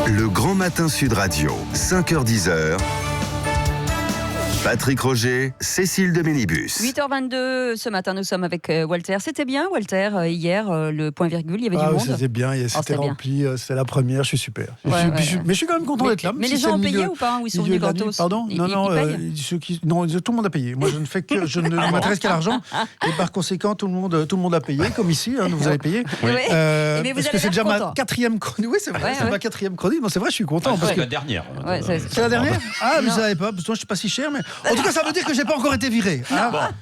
Le Grand Matin Sud Radio, 5h-10h. Patrick Roger, Cécile de Ménibus. 8h22, ce matin, nous sommes avec Walter. C'était bien, Walter, hier, le point virgule, il y avait du monde. C'était bien, c'était rempli, c'était la première, je suis super. Mais je suis quand même content d'être là. Mais les gens ont payé ou pas, ou ils sont venus gratos? Pardon? Non, tout le monde a payé. Moi, je ne m'intéresse qu'à l'argent. Et par conséquent, tout le monde a payé, comme ici, vous avez payé. Mais vous parce que c'est déjà ma 4e chronique. Oui, c'est vrai, c'est ma 4e chronique. Non, c'est vrai, je suis content. C'est la dernière. C'est la dernière? Ah, mais je ne savais pas, parce que moi, je ne suis pas si cher, mais en tout cas, ça veut dire que je n'ai pas encore été viré.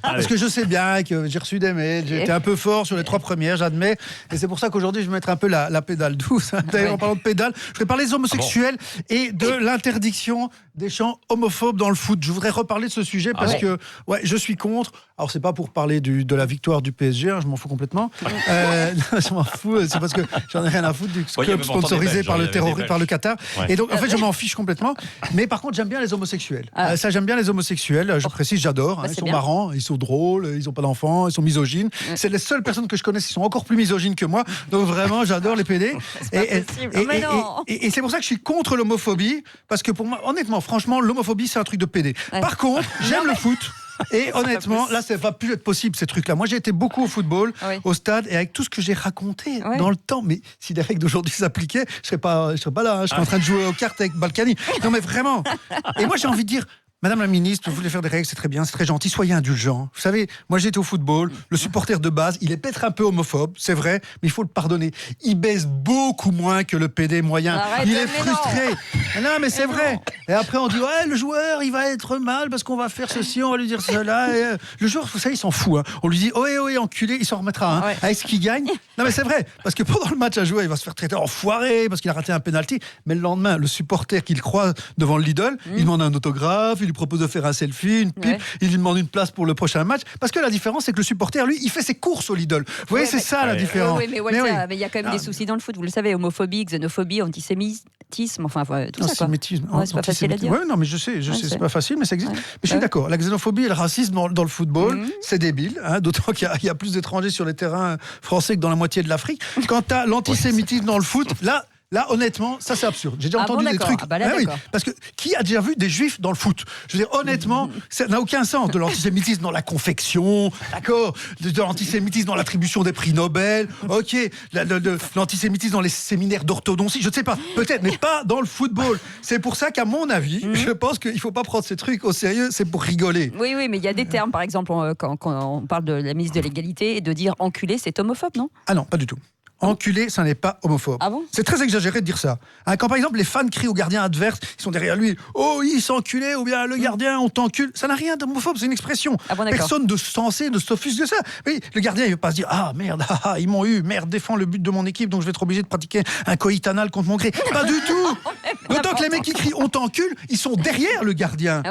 Parce que je sais bien que j'ai reçu des mails, j'ai été un peu fort sur les 3 premières, j'admets. Et c'est pour ça qu'aujourd'hui, je vais mettre un peu la pédale douce. D'ailleurs, en parlant de pédale, je vais parler des homosexuels et de l'interdiction des chants homophobes dans le foot. Je voudrais reparler de ce sujet parce que je suis contre. Alors, c'est pas pour parler de la victoire du PSG, je m'en fous complètement. Je m'en fous, c'est parce que j'en ai rien à foutre du club sponsorisé par le Qatar. Et donc, en fait, je m'en fiche complètement. Mais par contre, j'aime bien les homosexuels. Ça, j'aime bien les homosexuels. Je précise, j'adore. Ils sont marrants, ils sont drôles, ils n'ont pas d'enfants, ils sont misogynes. C'est les seules personnes que je connais qui sont encore plus misogynes que moi. Donc, vraiment, j'adore les PD. Et c'est pour ça que je suis contre l'homophobie. Parce que pour moi, honnêtement, franchement, l'homophobie, c'est un truc de PD. Par contre, j'aime le foot. Et honnêtement, là, ça ne va plus être possible, ces trucs-là. Moi, j'ai été beaucoup au football, au stade, et avec tout ce que j'ai raconté dans le temps. Mais si les règles d'aujourd'hui s'appliquaient, je ne serais pas là. Je serais en train de jouer aux cartes avec Balkany. Non, mais vraiment. Et moi, j'ai envie de dire... Madame la ministre, vous voulez faire des règles, c'est très bien, c'est très gentil, soyez indulgents. Vous savez, moi j'ai été au football, le supporter de base, il est peut-être un peu homophobe, c'est vrai, mais il faut le pardonner. Il baisse beaucoup moins que le PD moyen. Il est frustré. Non, mais c'est vrai. Et après on dit, le joueur, il va être mal parce qu'on va faire ceci, on va lui dire cela. Et, le joueur, vous savez, il s'en fout. On lui dit, enculé, il s'en remettra. Avec ce qu'il gagne. Non, mais c'est vrai, parce que pendant le match à jouer, il va se faire traiter enfoiré parce qu'il a raté un penalty. Mais le lendemain, le supporter qu'il croise devant l'idole, il demande un autographe, il lui propose de faire un selfie, une pipe, il lui demande une place pour le prochain match, parce que la différence c'est que le supporter, lui, il fait ses courses au Lidl. Vous voyez, c'est ça la différence. Mais Walter, il y a quand même des soucis dans le foot, vous le savez, homophobie, xénophobie, antisémitisme, enfin tout ça quoi. C'est pas facile à dire. Oui, non, mais je sais, c'est pas facile, mais ça existe. Mais je suis d'accord, la xénophobie et le racisme dans le football, c'est débile, d'autant qu'il y a plus d'étrangers sur les terrains français que dans la moitié de l'Afrique. Quand tu as l'antisémitisme dans le foot, Là, honnêtement, ça c'est absurde. J'ai déjà entendu des trucs. Parce que qui a déjà vu des juifs dans le foot? Je veux dire, honnêtement, ça n'a aucun sens. De l'antisémitisme dans la confection, d'accord, de l'antisémitisme dans l'attribution des prix Nobel, ok, de l'antisémitisme dans les séminaires d'orthodontie, je ne sais pas, peut-être, mais pas dans le football. C'est pour ça qu'à mon avis, je pense qu'il ne faut pas prendre ces trucs au sérieux, c'est pour rigoler. Oui, mais il y a des termes, par exemple, quand on parle de la ministre de l'égalité, et de dire enculé, c'est homophobe, non? Ah non, pas du tout. Enculé, ça n'est pas homophobe. Ah bon? C'est très exagéré de dire ça. Quand par exemple les fans crient au gardien adverse, ils sont derrière lui, oh il s'est enculé, ou bien le gardien on t'encule, ça n'a rien d'homophobe, c'est une expression. Personne de sensé ne s'offusque de ça. Oui, le gardien il ne va pas se dire merde, ils m'ont eu, merde, défends le but de mon équipe, donc je vais être obligé de pratiquer un coït anal contre mon gré. Pas du tout. D'autant que les mecs qui crient on t'encule, ils sont derrière le gardien,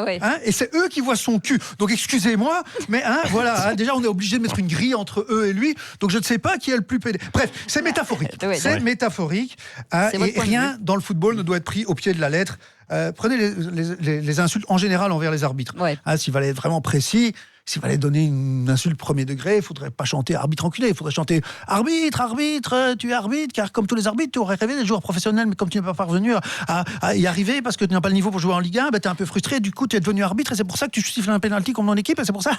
et c'est eux qui voient son cul. Donc excusez-moi, mais déjà on est obligé de mettre une grille entre eux et lui, donc je ne sais pas qui est le plus pédé. Bref, c'est métaphorique. C'est métaphorique. Et rien dans le football ne doit être pris au pied de la lettre. Prenez les insultes en général envers les arbitres. S'il fallait être vraiment précis, s'il fallait donner une insulte premier degré, il ne faudrait pas chanter arbitre enculé, il faudrait chanter arbitre, tu es arbitre, car comme tous les arbitres, tu aurais rêvé d'être joueur professionnel, mais comme tu n'es pas parvenu à y arriver parce que tu n'as pas le niveau pour jouer en Ligue 1, tu es un peu frustré, du coup tu es devenu arbitre et c'est pour ça que tu siffles un penalty comme mon équipe et c'est pour ça.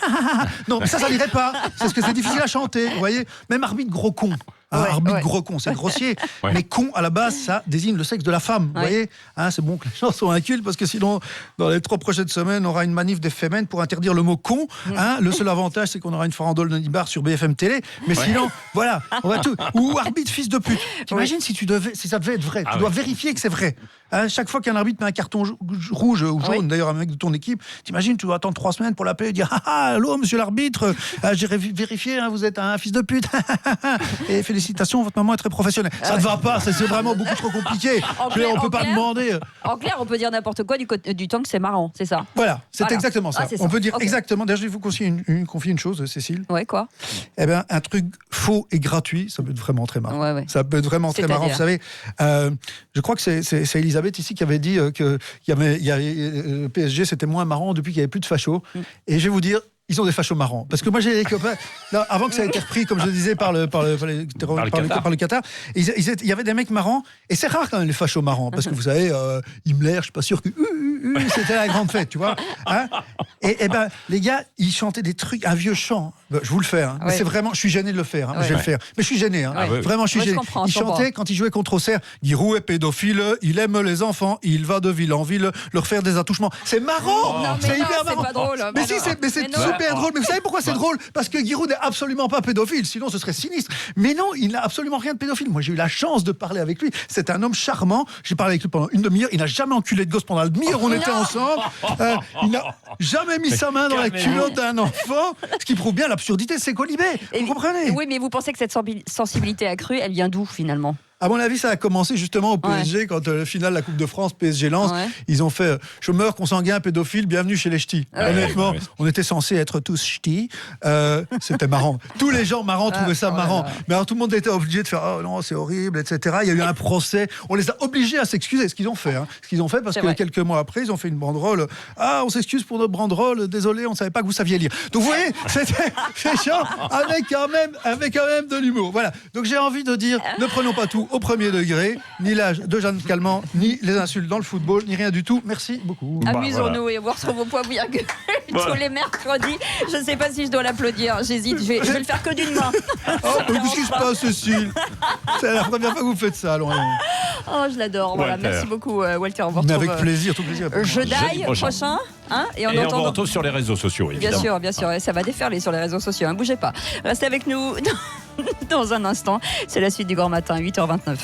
Non, mais ça n'irait pas, parce que c'est difficile à chanter, vous voyez. Même arbitre gros con. Arbitre gros con, c'est grossier. Mais con, à la base, ça désigne le sexe de la femme. Vous voyez, c'est bon que les gens soient incultes parce que sinon, dans les 3 prochaines semaines, on aura une manif des Femen pour interdire le mot con. Le seul avantage, c'est qu'on aura une farandole de Nibar sur BFM Télé. Mais sinon, voilà, on va tout. Ou arbitre fils de pute. T'imagines si ça devait être vrai. Tu dois vérifier que c'est vrai. Chaque fois qu'un arbitre met un carton rouge ou jaune, d'ailleurs, un mec de ton équipe, t'imagines, tu dois attendre 3 semaines pour l'appeler et dire allô, monsieur l'arbitre, j'ai vérifié, vous êtes un fils de pute. Et félicitations, votre maman est très professionnelle. Ça ne va pas, c'est vraiment beaucoup trop compliqué. On ne peut pas demander. En clair, on peut dire n'importe quoi du temps que c'est marrant, c'est ça. Voilà, c'est exactement ça. On peut dire exactement. D'ailleurs, je vais vous confier une chose, Cécile. Ouais, quoi? Eh bien, un truc faux et gratuit, ça peut être vraiment très marrant. Ça peut être vraiment très marrant. Vous savez, je crois que c'est Elisabeth ici qui avait dit que le PSG c'était moins marrant depuis qu'il n'y avait plus de fachos. Et je vais vous dire, ils ont des fachos marrants. Parce que moi, j'ai des copains, là, avant que ça ait été repris, comme je le disais, par le Qatar, il y avait des mecs marrants, et c'est rare quand même les fachos marrants, parce que vous savez, Himmler, je suis pas sûr que c'était la grande fête, tu vois. Hein, et ben, les gars, ils chantaient des trucs, un vieux chant. Je vous le fais, hein, mais c'est vraiment, je suis gêné de le faire, hein, je vais le faire. Mais je suis gêné, hein, vraiment, je suis gêné. Ils chantaient quand ils jouaient contre Auxerre, Giroud est pédophile, il aime les enfants, il va de ville en ville leur faire des attouchements. C'est marrant, c'est hyper marrant. C'est pas drôle. Mais si, c'est super drôle. Mais vous savez pourquoi c'est drôle? Parce que Giroud n'est absolument pas pédophile, sinon ce serait sinistre. Mais non, il n'a absolument rien de pédophile. Moi, j'ai eu la chance de parler avec lui. C'est un homme charmant. J'ai parlé avec lui pendant une demi-heure. Il n'a jamais enculé de gosse pendant la demi-heure. On était ensemble. Il n'a jamais mis sa main dans la culotte d'un enfant. Ce qui prouve bien l'absurdité de ces colibés. Vous comprenez? Oui, mais vous pensez que cette sensibilité accrue, elle vient d'où finalement? À mon avis, ça a commencé justement au PSG, quand le final de la Coupe de France, PSG-Lens, ils ont fait chômeur, consanguin, pédophile, bienvenue chez les ch'tis. Honnêtement, on était censés être tous ch'tis. C'était marrant. Tous les gens marrants trouvaient ça marrant. Mais alors tout le monde était obligé de faire « Oh non, c'est horrible, etc. » Il y a eu un procès. On les a obligés à s'excuser. Ce qu'ils ont fait. Ce qu'ils ont fait, parce que quelques mois après, ils ont fait une banderole. « Ah, on s'excuse pour notre banderole. Désolé, on ne savait pas que vous saviez lire. » Donc vous voyez, c'était chiant avec quand même de l'humour. Voilà. Donc j'ai envie de dire, ne prenons pas tout au premier degré, ni l'âge de Jeanne Calment, ni les insultes dans le football, ni rien du tout. Merci beaucoup. Amusons-nous et voir sur vos points virgule tous les mercredis. Je ne sais pas si je dois l'applaudir. J'hésite. Je vais le faire que d'une main. Qu'est-ce qui se passe, Cécile? C'est la première fois que vous faites ça. Je l'adore. Voilà. Merci beaucoup, Walter. On vous retrouve, avec plaisir, tout plaisir. Jeudi prochain. Et on vous retrouve sur les réseaux sociaux, évidemment. Bien sûr. Ça va déferler sur les réseaux sociaux. Bougez pas. Restez avec nous dans un instant. C'est la suite du Grand Matin, 8h29.